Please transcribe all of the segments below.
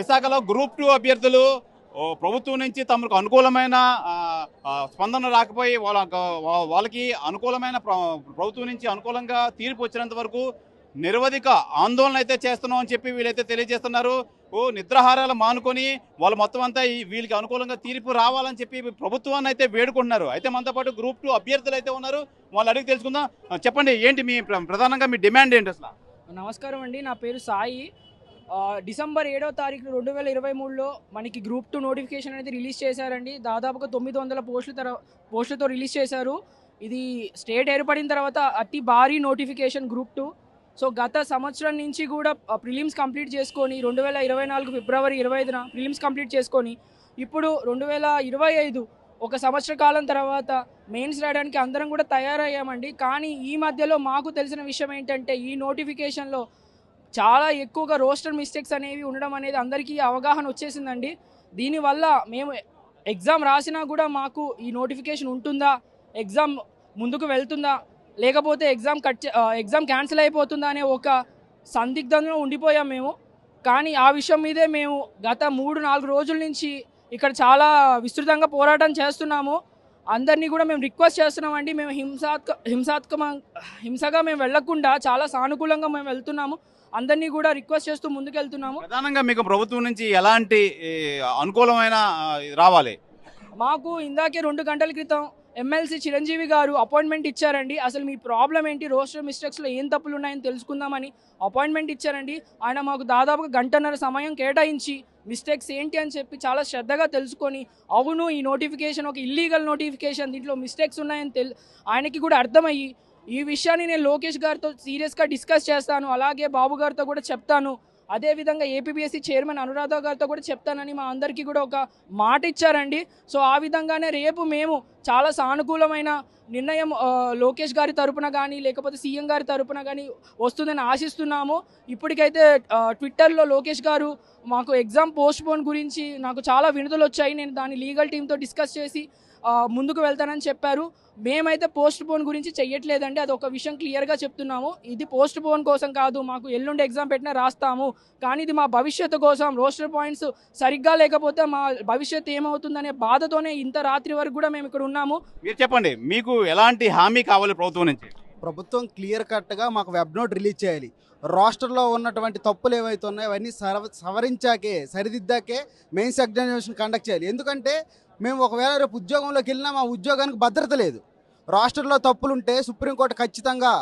విశాఖలో గ్రూప్ 2 అభ్యర్థులు ప్రభుత్వం నుంచి తమకు అనుకూలమైన స్పందన రాకపోయి వాళ్ళకి అనుకూలమైన ప్రభుత్వం నుంచి అనుకూలంగా తీర్పు వచ్చినంత వరకు నిరవధిక ఆందోళన అయితే చేస్తున్నాం అని చెప్పి వీళ్ళైతే తెలియజేస్తున్నారు. నిద్రాహారాలు మానుకొని వాళ్ళు మొత్తం అంతా వీళ్ళకి అనుకూలంగా తీర్పు రావాలని చెప్పి ప్రభుత్వాన్ని అయితే వేడుకుంటున్నారు. అయితే మనతో పాటు గ్రూప్ 2 అభ్యర్థులు అయితే ఉన్నారు, వాళ్ళు అడిగి తెలుసుకుందాం. చెప్పండి, ఏంటి మీ ప్రధానంగా మీ డిమాండ్ ఏంటి అసలు? నమస్కారం అండి, నా పేరు సాయి. డిసెంబర్ 7వ తారీఖు 2023లో మనకి గ్రూప్ 2 నోటిఫికేషన్ అనేది రిలీజ్ చేశారండి. దాదాపుగా 900 పోస్టులతో రిలీజ్ చేశారు. ఇది స్టేట్ ఏర్పడిన తర్వాత అతి భారీ నోటిఫికేషన్ గ్రూప్ 2. సో గత సంవత్సరం నుంచి కూడా ప్రిలిమ్స్ కంప్లీట్ చేసుకొని 2024 ఫిబ్రవరి 25న ప్రిలిమ్స్ కంప్లీట్ చేసుకొని ఇప్పుడు 2025 ఒక సంవత్సర కాలం తర్వాత మెయిన్స్ రాయడానికి అందరం కూడా తయారయ్యామండి. కానీ ఈ మధ్యలో మాకు తెలిసిన విషయం ఏంటంటే ఈ నోటిఫికేషన్లో చాలా ఎక్కువగా రోస్టర్ మిస్టేక్స్ అనేవి ఉండడం అనేది అందరికీ అవగాహన వచ్చేసిందండి. దీనివల్ల మేము ఎగ్జామ్ రాసినా కూడా మాకు ఈ నోటిఫికేషన్ ఉంటుందా, ఎగ్జామ్ ముందుకు వెళ్తుందా, లేకపోతే ఎగ్జామ్ క్యాన్సిల్ అయిపోతుందా అనే ఒక సందిగ్ధంలో ఉండిపోయాం మేము. కానీ ఆ విషయం మీదే మేము గత 3-4 రోజుల నుంచి ఇక్కడ చాలా విస్తృతంగా పోరాటం చేస్తున్నాము. అందరినీ కూడా మేము రిక్వెస్ట్ చేస్తున్నామండి. మేము హింసగా మేము వెళ్లకుండా చాలా సానుకూలంగా మేము వెళ్తున్నాము. అందరినీ కూడా రిక్వెస్ట్ చేస్తూ ముందుకెళ్తున్నాము. ప్రధానంగా మీకు ప్రభుత్వం నుంచి ఎలాంటి అనుకూలమైన రావాలి? మాకు ఇందాకే 2 గంటల క్రితం ఎమ్మెల్సీ చిరంజీవి గారు అపాయింట్మెంట్ ఇచ్చారండి. అసలు మీ ప్రాబ్లం ఏంటి, రోస్టర్ మిస్టేక్స్లో ఏం తప్పులు ఉన్నాయని తెలుసుకుందామని అపాయింట్మెంట్ ఇచ్చారండి. ఆయన మాకు దాదాపుగా గంటన్నర సమయం కేటాయించి మిస్టేక్స్ ఏంటి అని చెప్పి చాలా శ్రద్ధగా తెలుసుకొని, అవును ఈ నోటిఫికేషన్ ఒక ఇల్లీగల్ నోటిఫికేషన్, దీంట్లో మిస్టేక్స్ ఉన్నాయని ఆయనకి కూడా అర్థమయ్యి ఈ విషయాన్ని నేను లోకేష్ గారితో సీరియస్గా డిస్కస్ చేస్తాను, అలాగే బాబు గారితో కూడా చెప్తాను, అదేవిధంగా ఏపీపీఎస్సీ చైర్మన్ అనురాధ గారితో కూడా చెప్తానని మా అందరికీ కూడా ఒక మాట ఇచ్చారండి. సో ఆ విధంగానే రేపు మేము చాలా సానుకూలమైన నిర్ణయం లోకేష్ గారి తరపున కానీ లేకపోతే సీఎం గారి తరపున కానీ వస్తుందని ఆశిస్తున్నాము. ఇప్పటికైతే ట్విట్టర్లో లోకేష్ గారు మాకు ఎగ్జామ్ పోస్ట్పోన్ గురించి నాకు చాలా వినతులు వచ్చాయి, నేను దాన్ని లీగల్ టీంతో డిస్కస్ చేసి ముందుకు వెళ్తానని చెప్పారు. మేమైతే పోస్ట్ పోన్ గురించి చెయ్యట్లేదండి, అది ఒక విషయం క్లియర్గా చెప్తున్నాము. ఇది పోస్ట్ పోన్ కోసం కాదు, మాకు ఎల్లుండి ఎగ్జామ్ పెట్టినా రాస్తాము, కానీ ఇది మా భవిష్యత్తు కోసం. రోస్టర్ పాయింట్స్ సరిగ్గా లేకపోతే మా భవిష్యత్తు ఏమవుతుందనే బాధతోనే ఇంత రాత్రి వరకు కూడా మేము ఇక్కడ ఉన్నాము. మీరు చెప్పండి, మీకు ఎలాంటి హామీ కావాలి ప్రభుత్వం నుంచి? ప్రభుత్వం క్లియర్ కట్గా మాకు వెబ్ నోట్ రిలీజ్ చేయాలి. రోస్టర్లో ఉన్నటువంటి తప్పులు ఏవైతే ఉన్నాయో అవన్నీ సవరించాకే, సరిదిద్దాకే మెయిన్స్ ఎగ్జామినేషన్ కండక్ట్ చేయాలి. ఎందుకంటే మేము ఒకవేళ రేపు ఉద్యోగంలోకి వెళ్ళినా మా ఉద్యోగానికి భద్రత లేదు. రాష్ట్రంలో తప్పులుంటే సుప్రీంకోర్టు ఖచ్చితంగా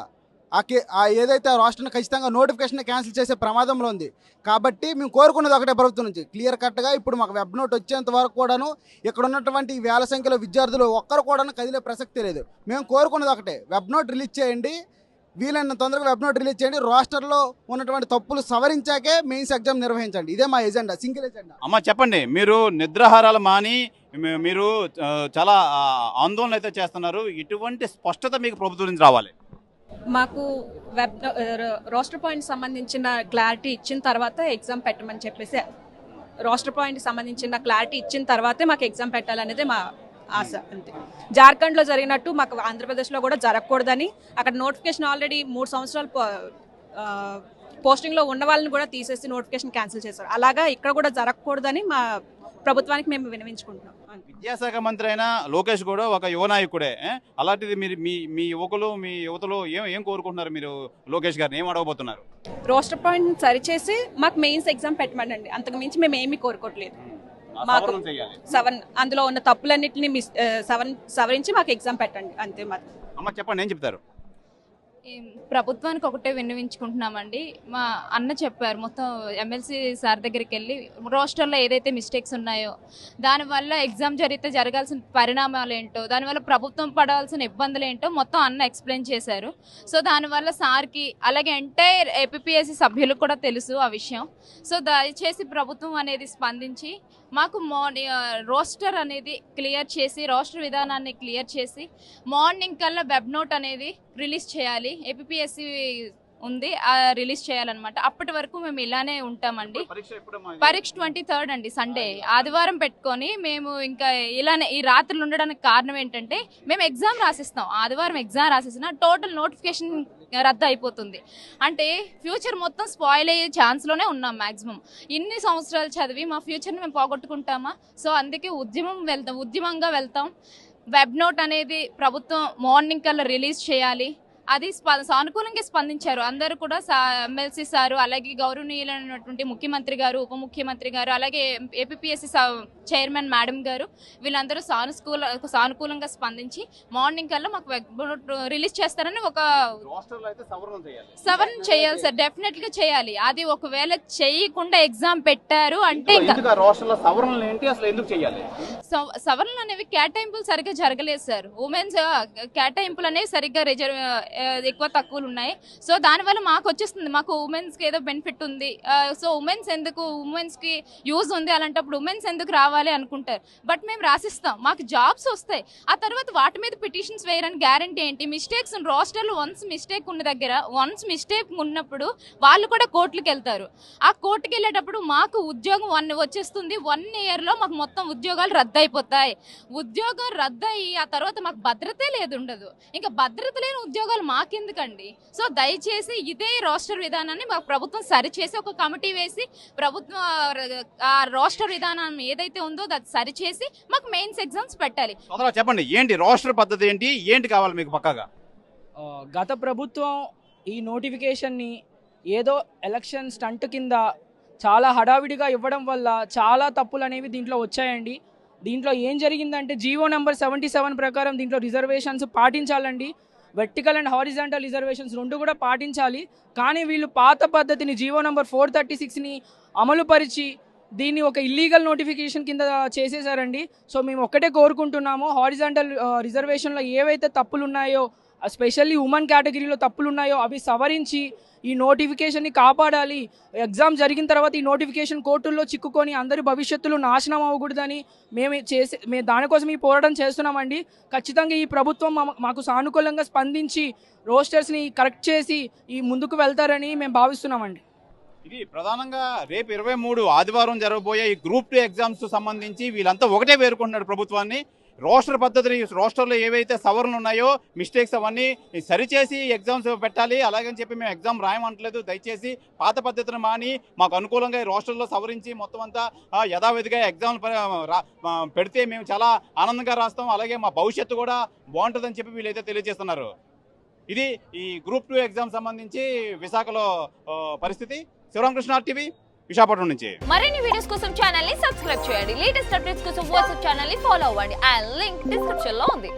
ఏదైతే ఆ రాష్ట్రాన్ని ఖచ్చితంగా నోటిఫికేషన్ క్యాన్సిల్ చేసే ప్రమాదంలో ఉంది. కాబట్టి మేము కోరుకున్నది ఒకటే ప్రభుత్వం నుంచి, క్లియర్ కట్గా ఇప్పుడు మాకు వెబ్ నోట్ వచ్చేంత వరకు కూడాను ఇక్కడ ఉన్నటువంటి వేల సంఖ్యలో విద్యార్థులు ఒక్కరు కూడా కదిలే ప్రసక్తి లేదు. మేము కోరుకున్నది ఒకటే, వెబ్ నోట్ రిలీజ్ చేయండి, వీలైన తొందరగా వెబ్ నోట్ రిలీజ్ చేయండి, రాస్టర్లో ఉన్నటువంటి తప్పులు సవరించాకే మెయిన్స్ ఎగ్జామ్ నిర్వహించండి. ఇదే మా ఎజెండా, సింగిల్ ఎజెండా. అమ్మ చెప్పండి, మీరు నిద్రాహారాలు మాని మీరు చాలా ఆందోళన అయితే చేస్తున్నారు, ఇటువంటి స్పష్టత మీకు ప్రభుత్వం నుంచి రావాలి. మాకు రోస్టర్ పాయింట్ సంబంధించిన క్లారిటీ ఇచ్చిన తర్వాత ఎగ్జామ్ పెట్టమని చెప్పేసి, రోస్టర్ పాయింట్ సంబంధించిన క్లారిటీ ఇచ్చిన తర్వాతే మాకు ఎగ్జామ్ పెట్టాలనేది మా ఆశ. అంతే. జార్ఖండ్లో జరిగినట్టు మాకు ఆంధ్రప్రదేశ్లో కూడా జరగకూడదని, అక్కడ నోటిఫికేషన్ ఆల్రెడీ 3 సంవత్సరాలు పోస్టింగ్లో ఉన్న వాళ్ళని కూడా తీసేసి నోటిఫికేషన్ క్యాన్సిల్ చేశారు. అలాగా ఇక్కడ కూడా జరగకూడదని మా ప్రభుత్వానికి మేము విన్నవించుకుంటున్నాం. విద్యాశాఖ మంత్రి అయిన లోకేష్ కూడా ఒక యువ నాయకుడే. అలాంటిది మీరు మీ యువతలో ఏం కోరుకుంటున్నారు? మీరు లోకేష్ గారిని ఏం అడగబోతున్నారు? రోస్టర్ పాయింట్ సరిచేసి మాకు మెయిన్స్ ఎగ్జామ్ పెట్టమండి, అంతకు మించి మేము ఏమీ కోరుకోవట్లేదు. మాకు అందులో ఉన్న తప్పులన్నింటినీ సవరించి మాకు ఎగ్జామ్ పెట్టండి, అంతే. మరి అమ్మ చెప్పండి, ఏం చెప్తారు? ప్రభుత్వానికి ఒకటే విన్నవించుకుంటున్నామండి. మా అన్న చెప్పారు, మొత్తం ఎమ్మెల్సీ సార్ దగ్గరికి వెళ్ళి రోస్టర్లో ఏదైతే మిస్టేక్స్ ఉన్నాయో, దానివల్ల ఎగ్జామ్ జరిగితే జరగాల్సిన పరిణామాలు ఏంటో, దానివల్ల ప్రభుత్వం పడాల్సిన ఇబ్బందులు ఏంటో మొత్తం అన్న ఎక్స్ప్లెయిన్ చేశారు. సో దానివల్ల సార్కి అలాగే ఎంటైర్ ఏపీఎస్సీ సభ్యులకు కూడా తెలుసు ఆ విషయం. సో దయచేసి ప్రభుత్వం అనేది స్పందించి మాకు రోస్టర్ అనేది క్లియర్ చేసి, రోస్టర్ విధానాన్ని క్లియర్ చేసి మార్నింగ్ కల్లా వెబ్ నోట్ అనేది రిలీజ్ చేయాలి. ఏపీఎస్సీ ఉంది, రిలీజ్ చేయాలన్నమాట. అప్పటి వరకు మేము ఇలానే ఉంటామండి. పరీక్ష పరీక్ష 23rd అండి, సండే ఆదివారం పెట్టుకొని మేము ఇంకా ఇలానే ఈ రాత్రులు ఉండడానికి కారణం ఏంటంటే మేము ఎగ్జామ్ రాసిస్తాం. ఆదివారం ఎగ్జామ్ రాసేసిన టోటల్ నోటిఫికేషన్ రద్దు అయిపోతుంది. అంటే ఫ్యూచర్ మొత్తం స్పాయిల్ అయ్యే ఛాన్స్లోనే ఉన్నాం మ్యాక్సిమం. ఇన్ని సంవత్సరాలు చదివి మా ఫ్యూచర్ని మేము పోగొట్టుకుంటామా? సో అందుకే ఉద్యమంగా వెళ్తాం. వెబ్ నోట్ అనేది ప్రభుత్వం మార్నింగ్ కల్లా రిలీజ్ చేయాలి. అది సానుకూలంగా స్పందించారు అందరూ కూడా. ఎమ్మెల్సీ సారు, అలాగే గౌరవనీయులైనటువంటి ముఖ్యమంత్రి గారు, ఉప ముఖ్యమంత్రి గారు, అలాగే ఏపీఎస్సీ చైర్మన్ మేడం గారు, వీళ్ళందరూ సానుకూలంగా స్పందించి మార్నింగ్ కల్లా మాకు వెబ్ నోట్ రిలీజ్ చేస్తారని ఒక సవరణ చేయాలి సార్, డెఫినెట్గా చేయాలి. అది ఒకవేళ చేయకుండా ఎగ్జామ్ పెట్టారు అంటే ఇంకా సవరణలు అనేవి కేటాయింపులు సరిగ్గా జరగలేదు సార్. ఉమెన్స్ కేటాయింపులు అనేవి సరిగ్గా ఎక్కువ తక్కువలు ఉన్నాయి. సో దానివల్ల మాకు వచ్చేస్తుంది, మాకు ఉమెన్స్కి ఏదో బెనిఫిట్ ఉంది, సో ఉమెన్స్కి యూజ్ ఉంది, అలాంటప్పుడు ఉమెన్స్ ఎందుకు రావాలి అనుకుంటారు. బట్ మేము రాసిస్తాం, మాకు జాబ్స్ వస్తాయి. ఆ తర్వాత వాటి మీద పిటిషన్స్ వేయరని గ్యారంటీ ఏంటి? మిస్టేక్స్ రోస్టర్లో వన్స్ మిస్టేక్ ఉన్నప్పుడు వాళ్ళు కూడా కోర్టులకు వెళ్తారు. ఆ కోర్టుకి వెళ్ళేటప్పుడు మాకు ఉద్యోగం వచ్చేస్తుంది. 1 yearలో మాకు మొత్తం ఉద్యోగాలు రద్దు అయిపోతాయి. ఉద్యోగం రద్దు అయ్యి ఆ తర్వాత మాకు భద్రతే ఉండదు. ఇంకా భద్రత లేని ఉద్యోగాలు మాకెందుకండి? సో దయచేసి ఇదే రోస్టర్ విధానాన్ని మాకు ప్రభుత్వం సరిచేసి ఒక కమిటీ వేసి ప్రభుత్వం ఆ రోస్టర్ విధానం ఏదైతే ఉందో అది సరిచేసి మాకు మెయిన్స్ ఎగ్జామ్స్ పెట్టాలి. చెప్పండి, ఏంటి రోస్టర్ పద్ధతి, ఏంటి కావాలి మీకు పక్కాగా? గత ప్రభుత్వం ఈ నోటిఫికేషన్ని ఏదో ఎలక్షన్ స్టంట్ కింద చాలా హడావిడిగా ఇవ్వడం వల్ల చాలా తప్పులు అనేవి దీంట్లో వచ్చాయండి. దీంట్లో ఏం జరిగిందంటే జీవో నెంబర్ 77 ప్రకారం దీంట్లో రిజర్వేషన్స్ పాటించాలండి. వెర్టికల్ అండ్ హారిజాంటల్ రిజర్వేషన్స్ 2 కూడా పాటించాలి. కానీ వీళ్ళు పాత పద్ధతిని జీవో నెంబర్ 436ని అమలుపరిచి దీన్ని ఒక ఇల్లీగల్ నోటిఫికేషన్ కింద చేసేసారండి. సో మేము ఒక్కటే కోరుకుంటున్నాము, హారిజాంటల్ రిజర్వేషన్లో ఏవైతే తప్పులు ఉన్నాయో, ఎస్పెషల్లీ ఉమెన్ కేటగిరీలో తప్పులు ఉన్నాయో అవి సవరించి ఈ నోటిఫికేషన్ని కాపాడాలి. ఎగ్జామ్ జరిగిన తర్వాత ఈ నోటిఫికేషన్ కోర్టుల్లో చిక్కుకొని అందరి భవిష్యత్తులో నాశనం అవ్వకూడదని మేము దానికోసం ఈ పోరాటం చేస్తున్నామండి. ఖచ్చితంగా ఈ ప్రభుత్వం మాకు సానుకూలంగా స్పందించి రోస్టర్స్ని కరెక్ట్ చేసి ఈ ముందుకు వెళ్తారని మేము భావిస్తున్నామండి. ఇది ప్రధానంగా రేపు 23 ఆదివారం జరగబోయే ఈ గ్రూప్ 2 ఎగ్జామ్స్ సంబంధించి వీళ్ళంతా ఒకటే వేరుకుంటున్నారు ప్రభుత్వాన్ని. రోస్టర్ పద్ధతిని, రోస్టర్లో ఏవైతే సవరణలు ఉన్నాయో మిస్టేక్స్ అవన్నీ సరిచేసి ఎగ్జామ్స్ పెట్టాలి. అలాగని చెప్పి మేము ఎగ్జామ్ రాయమంటలేదు. దయచేసి పాత పద్ధతిని మాని మాకు అనుకూలంగా ఈ రోస్టర్లో సవరించి మొత్తం అంతా యథావిధిగా ఎగ్జామ్ పెడితే మేము చాలా ఆనందంగా రాస్తాం. అలాగే మా భవిష్యత్తు కూడా బాగుంటుందని చెప్పి వీళ్ళైతే తెలియజేస్తున్నారు. ఇది ఈ గ్రూప్ 2 ఎగ్జామ్ సంబంధించి విశాఖలో పరిస్థితి. శివరామకృష్ణ టీవీ, విశాఖపట్నం నుంచి. మరిన్ని వీడియోస్ కోసం ఛానల్ ని సబ్స్క్రైబ్ చేయండి. లేటెస్ట్ అప్డేట్స్ కోసం వాట్సాప్ ఛానల్ ని ఫాలో అవ్వండి. ఆ లింక్ డిస్క్రిప్షన్ లో ఉంది.